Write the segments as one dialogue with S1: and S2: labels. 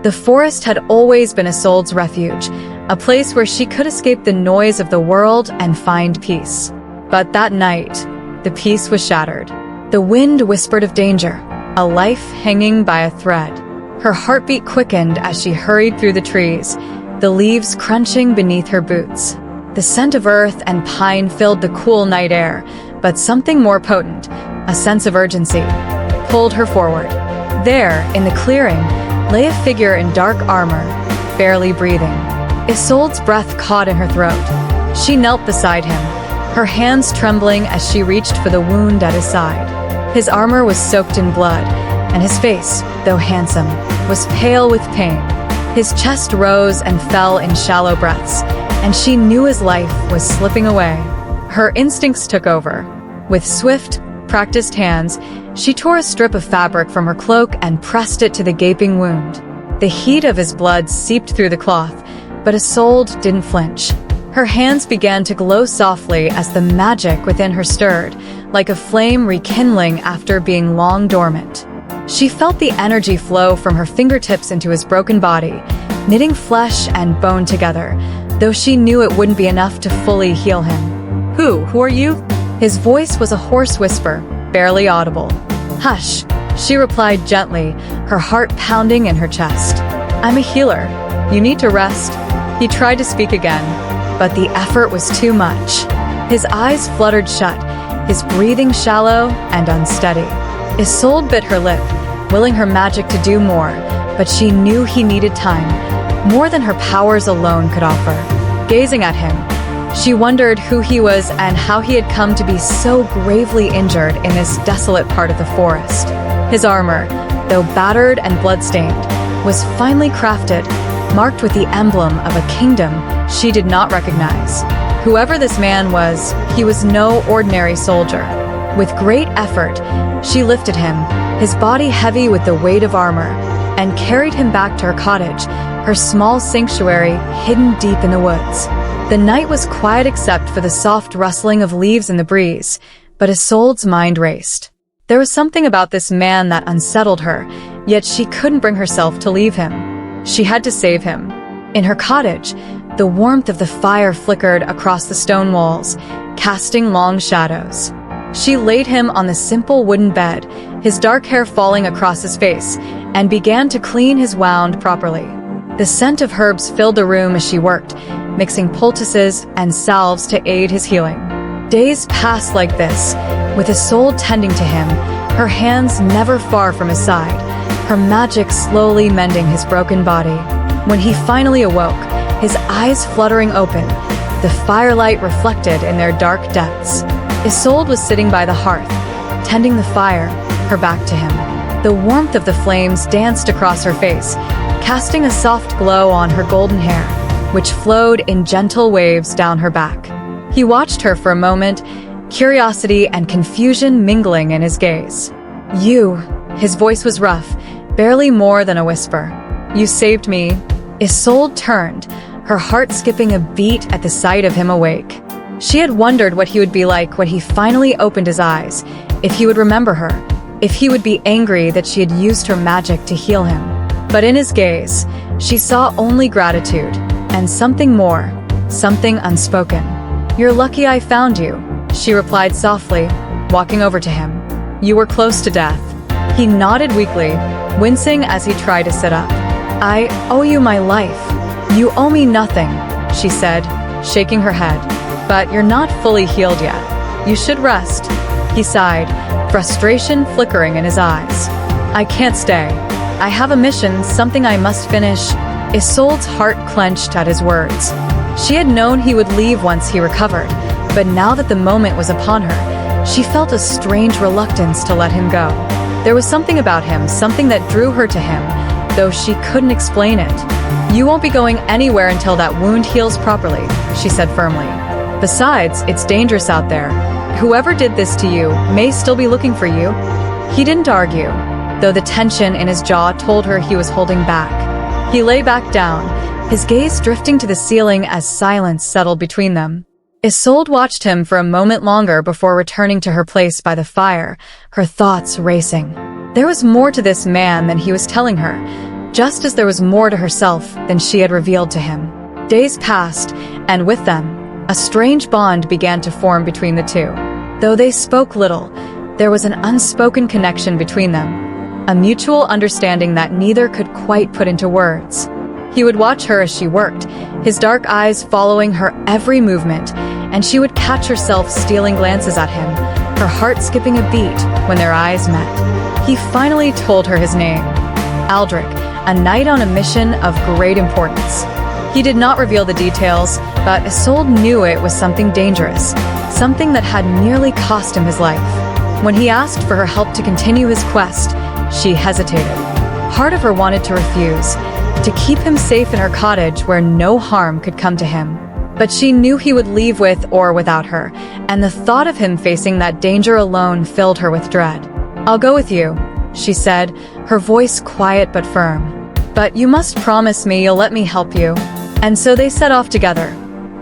S1: The forest had always been Isolde's refuge, a place where she could escape the noise of the world and find peace. But that night, the peace was shattered. The wind whispered of danger, a life hanging by a thread. Her heartbeat quickened as she hurried through the trees, the leaves crunching beneath her boots. The scent of earth and pine filled the cool night air, but something more potent, a sense of urgency, pulled her forward. There, in the clearing, lay a figure in dark armor, barely breathing. Isolde's breath caught in her throat. She knelt beside him, her hands trembling as she reached for the wound at his side. His armor was soaked in blood, and his face, though handsome, was pale with pain. His chest rose and fell in shallow breaths, and she knew his life was slipping away. Her instincts took over. With swift, practiced hands, she tore a strip of fabric from her cloak and pressed it to the gaping wound. The heat of his blood seeped through the cloth, but Isolde didn't flinch. Her hands began to glow softly as the magic within her stirred, like a flame rekindling after being long dormant. She felt the energy flow from her fingertips into his broken body, knitting flesh and bone together, though she knew it wouldn't be enough to fully heal him. Who are you?" His voice was a hoarse whisper, barely audible. "Hush," she replied gently, her heart pounding in her chest. "I'm a healer. You need to rest." He tried to speak again, but the effort was too much. His eyes fluttered shut, his breathing shallow and unsteady. Isolde bit her lip, willing her magic to do more, but she knew he needed time, more than her powers alone could offer. Gazing at him, she wondered who he was and how he had come to be so gravely injured in this desolate part of the forest. His armor, though battered and bloodstained, was finely crafted, marked with the emblem of a kingdom she did not recognize. Whoever this man was, he was no ordinary soldier. With great effort, she lifted him, his body heavy with the weight of armor, and carried him back to her cottage, her small sanctuary hidden deep in the woods. The night was quiet except for the soft rustling of leaves in the breeze, but Isolde's mind raced. There was something about this man that unsettled her, yet she couldn't bring herself to leave him. She had to save him. In her cottage, the warmth of the fire flickered across the stone walls, casting long shadows. She laid him on the simple wooden bed, his dark hair falling across his face, and began to clean his wound properly. The scent of herbs filled the room as she worked, mixing poultices and salves to aid his healing. Days passed like this, with Isolde tending to him, her hands never far from his side, her magic slowly mending his broken body. When he finally awoke, his eyes fluttering open, the firelight reflected in their dark depths. Isolde was sitting by the hearth, tending the fire, her back to him. The warmth of the flames danced across her face, casting a soft glow on her golden hair, which flowed in gentle waves down her back. He watched her for a moment, curiosity and confusion mingling in his gaze. "You," his voice was rough, barely more than a whisper. "You saved me." Isolde turned, her heart skipping a beat at the sight of him awake. She had wondered what he would be like when he finally opened his eyes, if he would remember her, if he would be angry that she had used her magic to heal him. But in his gaze, she saw only gratitude, and something more, something unspoken. "You're lucky I found you," she replied softly, walking over to him. "You were close to death." He nodded weakly, wincing as he tried to sit up. "I owe you my life." "You owe me nothing," she said, shaking her head. "But you're not fully healed yet. You should rest." He sighed, frustration flickering in his eyes. "I can't stay. I have a mission, something I must finish." Isolde's heart clenched at his words. She had known he would leave once he recovered, but now that the moment was upon her, she felt a strange reluctance to let him go. There was something about him, something that drew her to him, though she couldn't explain it. "You won't be going anywhere until that wound heals properly," she said firmly. "Besides, it's dangerous out there. Whoever did this to you may still be looking for you." He didn't argue, though the tension in his jaw told her he was holding back. He lay back down, his gaze drifting to the ceiling as silence settled between them. Isolde watched him for a moment longer before returning to her place by the fire, her thoughts racing. There was more to this man than he was telling her, just as there was more to herself than she had revealed to him. Days passed, and with them, a strange bond began to form between the two. Though they spoke little, there was an unspoken connection between them, a mutual understanding that neither could quite put into words. He would watch her as she worked, his dark eyes following her every movement, and she would catch herself stealing glances at him, her heart skipping a beat when their eyes met. He finally told her his name, Aldric, a knight on a mission of great importance. He did not reveal the details, but Isolde knew it was something dangerous, something that had nearly cost him his life. When he asked for her help to continue his quest, she hesitated. Part of her wanted to refuse, to keep him safe in her cottage where no harm could come to him. But she knew he would leave with or without her, and the thought of him facing that danger alone filled her with dread. "I'll go with you," she said, her voice quiet but firm. "But you must promise me you'll let me help you." And so they set off together,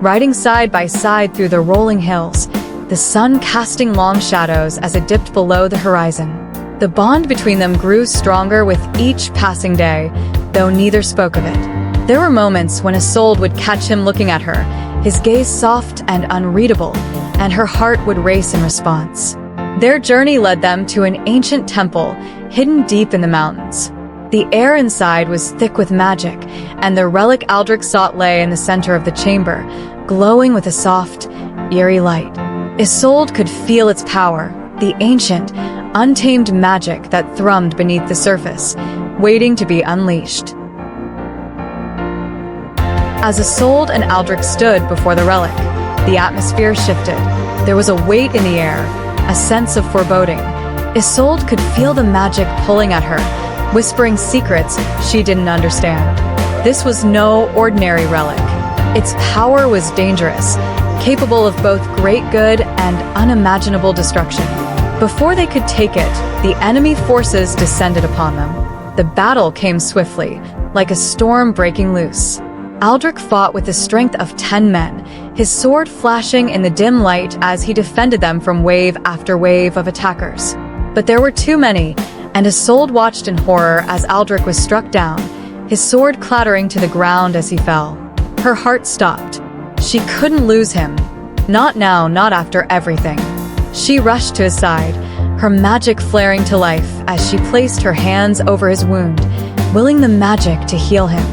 S1: riding side by side through the rolling hills, the sun casting long shadows as it dipped below the horizon. The bond between them grew stronger with each passing day, though neither spoke of it. There were moments when Isolde would catch him looking at her, his gaze soft and unreadable, and her heart would race in response. Their journey led them to an ancient temple, hidden deep in the mountains. The air inside was thick with magic, and the relic Aldric sought lay in the center of the chamber, glowing with a soft, eerie light. Isolde could feel its power, the ancient, untamed magic that thrummed beneath the surface, waiting to be unleashed. As Isolde and Aldric stood before the relic, the atmosphere shifted. There was a weight in the air, a sense of foreboding. Isolde could feel the magic pulling at her, whispering secrets she didn't understand. This was no ordinary relic. Its power was dangerous, capable of both great good and unimaginable destruction. Before they could take it, the enemy forces descended upon them. The battle came swiftly, like a storm breaking loose. Aldric fought with the strength of 10 men, his sword flashing in the dim light as he defended them from wave after wave of attackers. But there were too many, and Isolde watched in horror as Aldric was struck down, his sword clattering to the ground as he fell. Her heart stopped. She couldn't lose him. Not now, not after everything. She rushed to his side, her magic flaring to life as she placed her hands over his wound, willing the magic to heal him.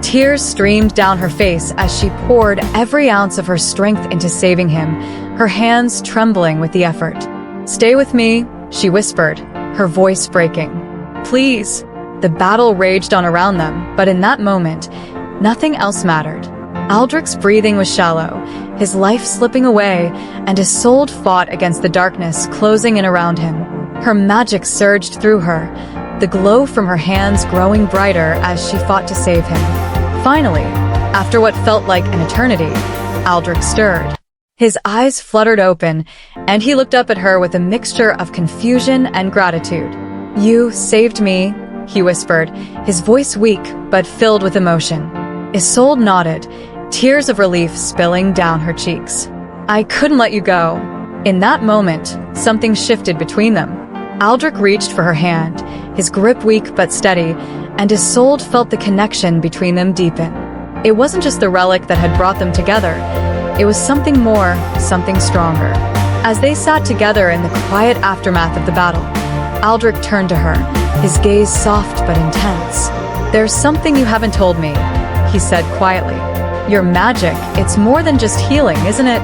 S1: Tears streamed down her face as she poured every ounce of her strength into saving him, her hands trembling with the effort. "Stay with me," she whispered, her voice breaking. "Please." The battle raged on around them, but in that moment, nothing else mattered. Aldric's breathing was shallow, his life slipping away, and Isolde fought against the darkness closing in around him. Her magic surged through her, the glow from her hands growing brighter as she fought to save him. Finally, after what felt like an eternity, Aldric stirred. His eyes fluttered open, and he looked up at her with a mixture of confusion and gratitude. "You saved me," he whispered, his voice weak but filled with emotion. Isolde nodded, tears of relief spilling down her cheeks. "I couldn't let you go." In that moment, something shifted between them. Aldric reached for her hand, his grip weak but steady, and Isolde felt the connection between them deepen. It wasn't just the relic that had brought them together. It was something more, something stronger. As they sat together in the quiet aftermath of the battle, Aldric turned to her, his gaze soft but intense. "There's something you haven't told me," he said quietly. "Your magic, it's more than just healing, isn't it?"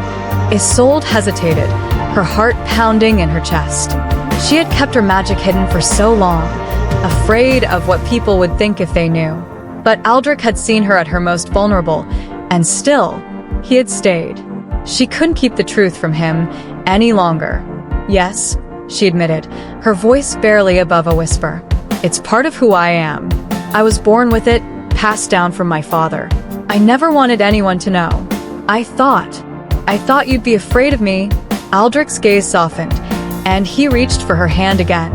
S1: Isolde hesitated, her heart pounding in her chest. She had kept her magic hidden for so long, afraid of what people would think if they knew. But Aldric had seen her at her most vulnerable, and still, he had stayed. She couldn't keep the truth from him any longer. "Yes," she admitted, her voice barely above a whisper. "It's part of who I am. I was born with it, passed down from my father. I never wanted anyone to know. I thought you'd be afraid of me." Aldric's gaze softened, and he reached for her hand again,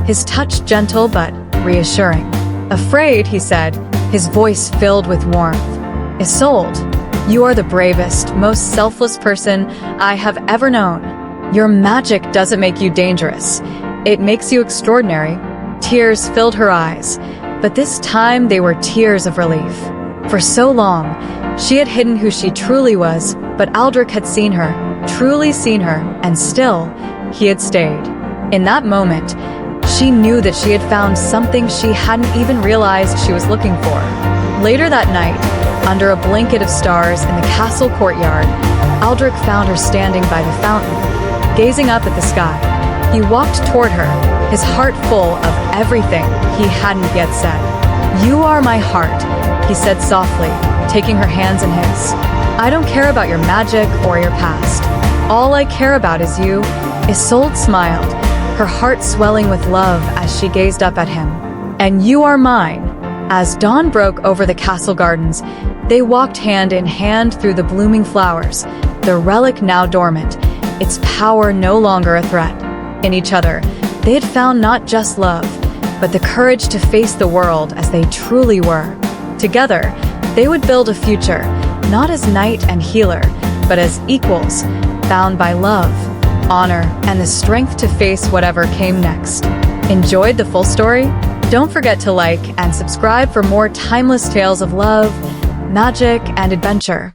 S1: his touch gentle but reassuring. "Afraid," he said, his voice filled with warmth. "Isolde, you are the bravest, most selfless person I have ever known. Your magic doesn't make you dangerous. It makes you extraordinary." Tears filled her eyes, but this time they were tears of relief. For so long, she had hidden who she truly was, but Aldric had seen her, truly seen her, and still, he had stayed. In that moment, she knew that she had found something she hadn't even realized she was looking for. Later that night, under a blanket of stars in the castle courtyard, Aldric found her standing by the fountain, gazing up at the sky. He walked toward her, his heart full of everything he hadn't yet said. "You are my heart," he said softly, taking her hands in his. "I don't care about your magic or your past. All I care about is you." Isolde smiled, her heart swelling with love as she gazed up at him. "And you are mine." As dawn broke over the castle gardens, they walked hand in hand through the blooming flowers, the relic now dormant, its power no longer a threat. In each other, they had found not just love, but the courage to face the world as they truly were. Together, they would build a future, not as knight and healer, but as equals, bound by love, honor, and the strength to face whatever came next. Enjoyed the full story? Don't forget to like and subscribe for more timeless tales of love, magic, and adventure.